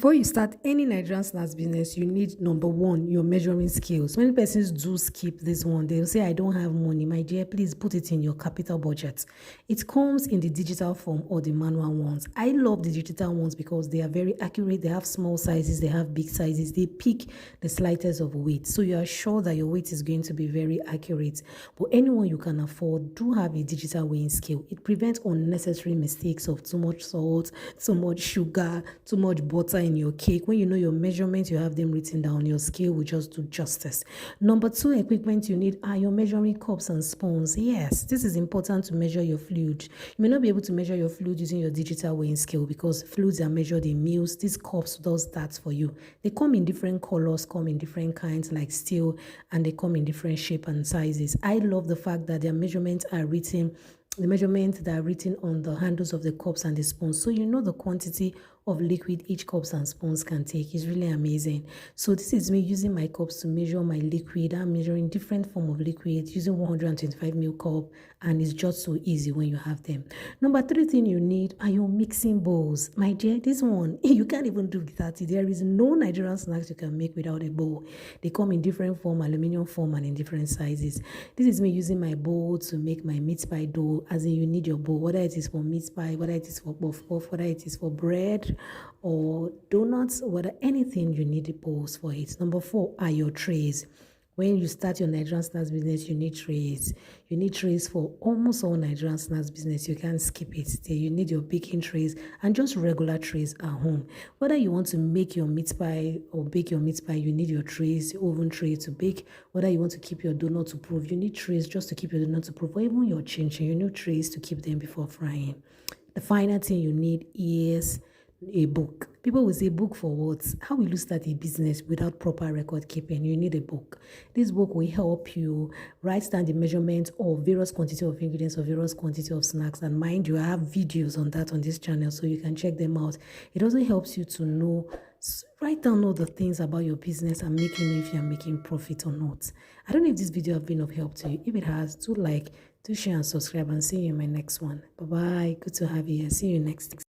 Before you start any Nigerian snacks business, you need number one, your measuring skills. Many persons do skip this one. They'll say, I don't have money. My dear, please put it in your capital budget. It comes in the digital form or the manual ones. I love the digital ones because they are very accurate. They have small sizes, they have big sizes. They pick the slightest of weight. So you are sure that your weight is going to be very accurate. But anyone you can afford, do have a digital weighing scale. It prevents unnecessary mistakes of too much salt, too much sugar, too much butter in your cake. When you know your measurements, you have them written down. Your scale will just do justice. Number two equipment you need are your measuring cups and spoons. Yes, this is important to measure your fluid. You may not be able to measure your fluid using your digital weighing scale because fluids are measured in mils. These cups does that for you. They come in different colors, come in different kinds like steel, and they come in different shape and sizes. I love the fact that their measurements are written the measurements that are written on the handles of the cups and the spoons, so you know the quantity of liquid each cups and spoons can take. Is really amazing. So this is me using my cups to measure my liquid. I'm measuring different form of liquid using 125 ml cup, and it's just so easy when you have them. Number three thing you need are your mixing bowls. My dear, this one you can't even do without it. There is no Nigerian snacks you can make without a bowl. They come in different form, aluminum form, and in different sizes. This is me using my bowl to make my meat pie dough. As in, you need your bowl, whether it is for meat pie, whether it is for puff puff, whether it is for bread or donuts, whether anything, you need the bowls for it. Number four are your trays. When you start your Nigerian snacks business, you need trays. You need trays for almost all Nigerian snacks business. You can't skip it. You need your baking trays and just regular trays at home. Whether you want to make your meat pie or bake your meat pie, you need your trays, your oven tray to bake. Whether you want to keep your donut to proof, you need trays just to keep your donut to proof. Or even your chin chin, you need trays to keep them before frying. The final thing you need is a book. People will say, book for what? How will you start a business without proper record keeping? You need a book. This book will help you write down the measurement of various quantity of ingredients or various quantity of snacks. And mind you, I have videos on that on this channel, so you can check them out. It also helps you to know, write down all the things about your business and make you know if you're making profit or not. I don't know if this video has been of help to you. If it has, do like, do share and subscribe, and see you in my next one. Bye bye. Good to have you here. See you next.